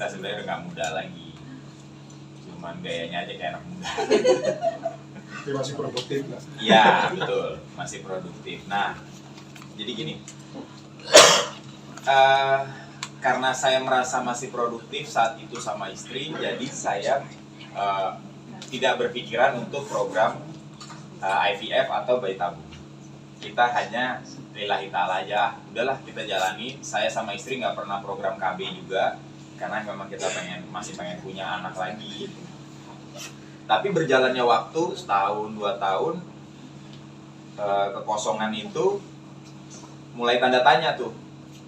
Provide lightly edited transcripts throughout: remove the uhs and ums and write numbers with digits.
kita sebenarnya udah nggak muda lagi, cuman gayanya aja kayak anak muda. Tapi masih produktif lah. Iya betul, masih produktif. Nah jadi gini, karena saya merasa masih produktif saat itu sama istri, jadi saya tidak berpikiran untuk program IVF atau bayi tabung. Kita hanya lillahi ta'ala aja, udahlah kita jalani. Saya sama istri nggak pernah program KB juga, karena memang kita masih pengen punya anak lagi. Tapi berjalannya waktu, setahun, 2 tahun, kekosongan itu mulai tanda tanya tuh.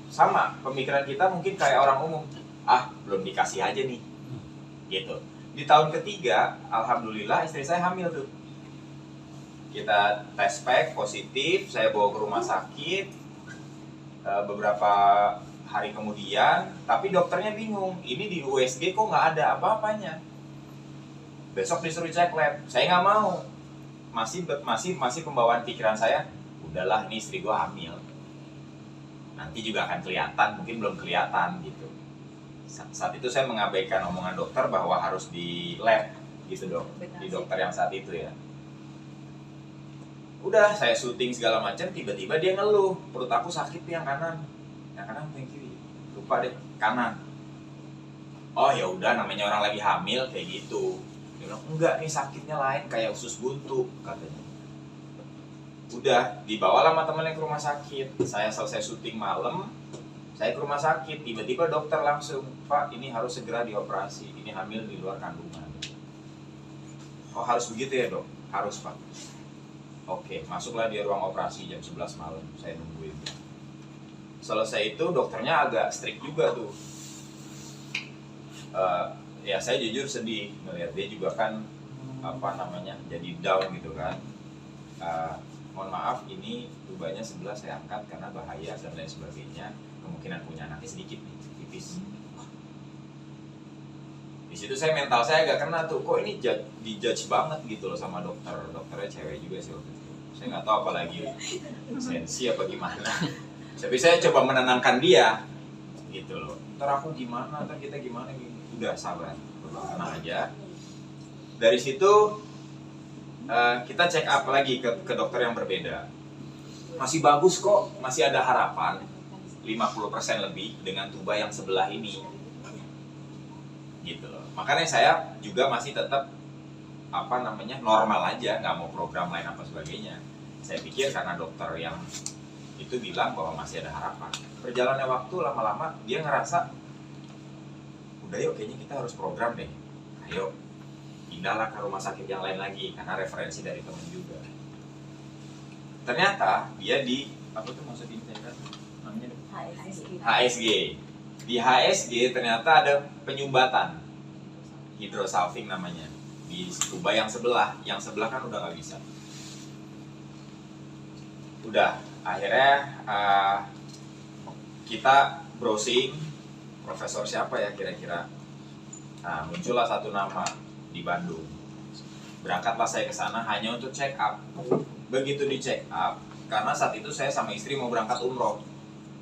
Sama, pemikiran kita mungkin kayak orang umum, belum dikasih aja nih, gitu. Di tahun ketiga, alhamdulillah istri saya hamil tuh. Kita tes pack positif, saya bawa ke rumah sakit beberapa hari kemudian, tapi dokternya bingung, ini di USG kok nggak ada apa-apanya. Besok disuruh cek lab, saya nggak mau. Masih pembawaan pikiran saya, udahlah ini istri gua hamil. Nanti juga akan kelihatan, mungkin belum kelihatan gitu. Saat itu saya mengabaikan omongan dokter bahwa harus di lab gitu dok, di dokter yang saat itu ya. Udah saya syuting segala macam, tiba-tiba dia ngeluh, perut aku sakit yang kanan atau yang kiri, lupa deh, kanan. Oh ya udah, namanya orang lagi hamil kayak gitu. Dia bilang enggak nih sakitnya lain kayak usus buntu katanya. Udah dibawa sama temennya ke rumah sakit. Saya selesai syuting malam, saya ke rumah sakit, tiba-tiba dokter langsung, Pak ini harus segera dioperasi, ini hamil di luar kandungan. Oh harus begitu ya dok? Harus Pak. Oke, masuklah di ruang operasi jam 11 malam, saya nungguin. Selesai itu dokternya agak strict juga tuh. Ya saya jujur sedih melihat dia juga kan jadi down gitu kan. Mohon maaf ini tubanya sebelah saya angkat karena bahaya dan lain sebagainya, kemungkinan punya anaknya sedikit nih, tipis. Di situ mental saya agak kena tuh, kok ini dijudge banget gitu loh sama dokternya cewek juga sih waktu itu. Saya nggak tahu apalagi sensi apa gimana. Tapi saya coba menenangkan dia gitu loh. Ntar aku gimana, ntar kita gimana gitu. Udah sabar, tenang aja. Dari situ kita check up lagi ke dokter yang berbeda. Masih bagus kok, masih ada harapan 50% lebih dengan tuba yang sebelah ini gitu loh. Makanya saya juga masih tetap normal aja, nggak mau program lain apa sebagainya. Saya pikir karena dokter yang itu bilang bahwa masih ada harapan. Berjalannya waktu lama-lama dia ngerasa udah yuk kayaknya kita harus program deh, ayo pindahlah ke rumah sakit yang lain lagi karena referensi dari temen juga. Ternyata dia di namanya HSG. Di HSG ternyata ada penyumbatan hidrosalving namanya di tuba yang sebelah kan udah nggak bisa. Udah akhirnya kita browsing profesor siapa ya kira-kira. Nah muncullah satu nama di Bandung. Berangkatlah saya ke sana hanya untuk check up. Begitu di check up, karena saat itu saya sama istri mau berangkat umroh.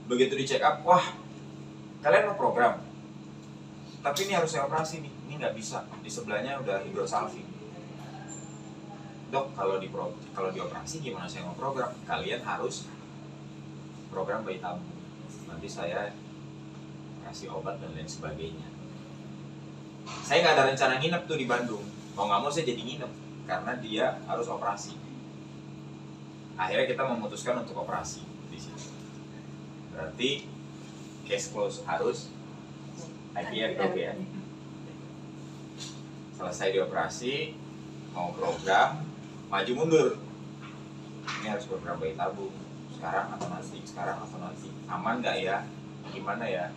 Begitu di check up, wah kalian mau program, tapi ini harus saya operasi nih, ini nggak bisa, di sebelahnya udah hidrosalving. Dok, kalau dioperasi gimana saya mau program? Kalian harus program bayi tabung. Nanti saya kasih obat dan lain sebagainya. Saya nggak ada rencana nginep tuh di Bandung. Mau nggak mau saya jadi nginep karena dia harus operasi. Akhirnya kita memutuskan untuk operasi di sini. Berarti case close, harus IVF dok ya. Selesai dioperasi, mau program, maju mundur. Ini harus program bayi tabung. Sekarang atau nanti. Aman nggak ya? Gimana ya?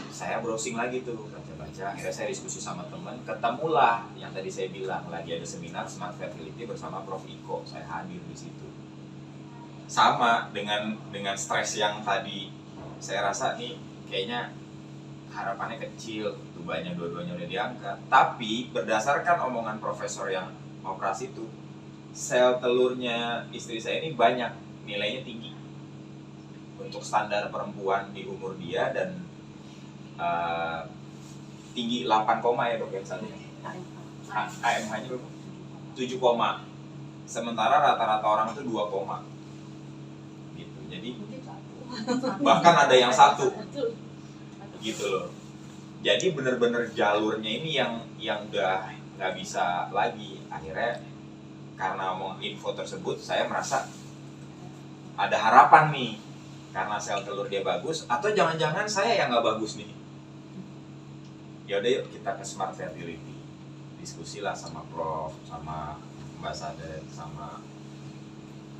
Saya browsing lagi tuh, baca-baca. Akhirnya saya diskusi sama teman. Ketemulah yang tadi saya bilang, lagi ada seminar Smart Fertility bersama Prof. Iko. Saya hadir di situ. Sama dengan stres yang tadi, saya rasa nih kayaknya harapannya kecil, tubanya dua-duanya udah diangkat. Tapi berdasarkan omongan profesor yang operasi itu, sel telurnya istri saya ini banyak, nilainya tinggi untuk standar perempuan di umur dia dan tinggi 8 koma ya dok ya misalnya. AMH-nya berapa? 7 koma. Sementara rata-rata orang itu 2 koma. Gitu. Jadi bahkan ada yang 1. Gitu loh. Jadi bener-bener jalurnya ini yang udah nggak bisa lagi. Akhirnya karena mau info tersebut saya merasa ada harapan nih, karena sel telur dia bagus, atau jangan-jangan saya yang nggak bagus nih. Ya udah yuk kita ke Smart Fertility, diskusi lah sama Prof, sama Mbak Sadet, sama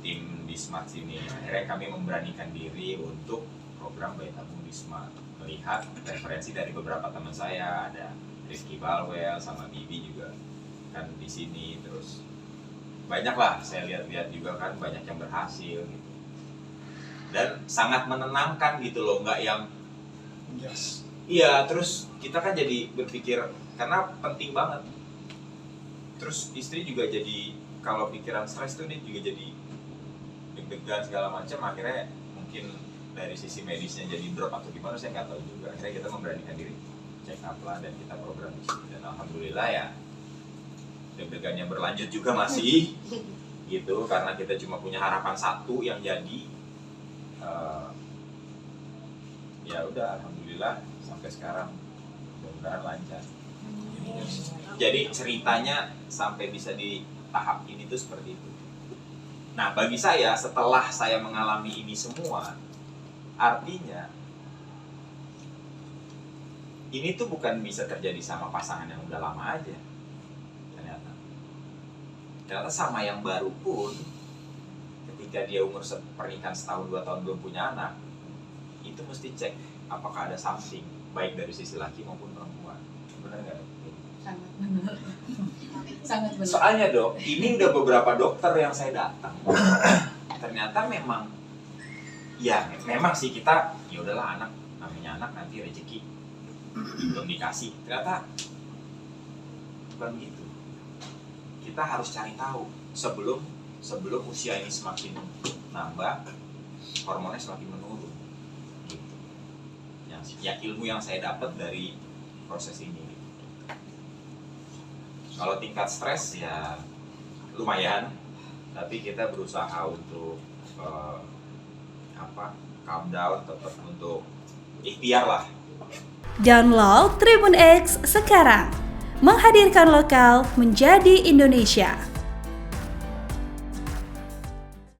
tim di Smart sini. Akhirnya kami memberanikan diri untuk program bayi tabung di Smart, melihat referensi dari beberapa teman saya, ada Rizky Balwell sama Bibi juga kan di sini, terus banyak lah saya lihat-lihat juga kan banyak yang berhasil gitu. Dan sangat menenangkan gitu loh, nggak yang Yes. iya, terus kita kan jadi berpikir karena penting banget. Terus istri juga jadi kalau pikiran stres tuh dia juga jadi deg-degan segala macam. Akhirnya mungkin dari sisi medisnya jadi drop atau gimana saya nggak tahu juga. Akhirnya kita memberanikan diri check up lah dan kita program di sini, dan alhamdulillah ya deg-degannya berlanjut juga masih gitu, karena kita cuma punya harapan satu yang jadi. Ya udah alhamdulillah sampai sekarang mudah-mudahan lancar. Jadi ceritanya sampai bisa di tahap ini tuh seperti itu. Nah bagi saya setelah saya mengalami ini semua, artinya ini tuh bukan bisa terjadi sama pasangan yang udah lama aja. Ternyata sama yang baru pun, ketika dia umur pernikahan setahun 2 tahun belum punya anak, itu mesti cek apakah ada something baik dari sisi laki maupun perempuan. Benar nggak? Sangat benar. Sangat benar. Soalnya dok, ini udah beberapa dokter yang saya datang. Ternyata memang, ya memang sih kita, ya udahlah namanya anak nanti rezeki belum dikasih. Ternyata bukan begitu. Kita harus cari tahu sebelum usia ini semakin nambah, hormonnya semakin menurun. Gitu. Ya ilmu yang saya dapat dari proses ini. Kalau tingkat stres ya lumayan, tapi kita berusaha untuk calm down, tetap untuk ikhtiar lah. Download Tribun X sekarang, menghadirkan lokal menjadi Indonesia.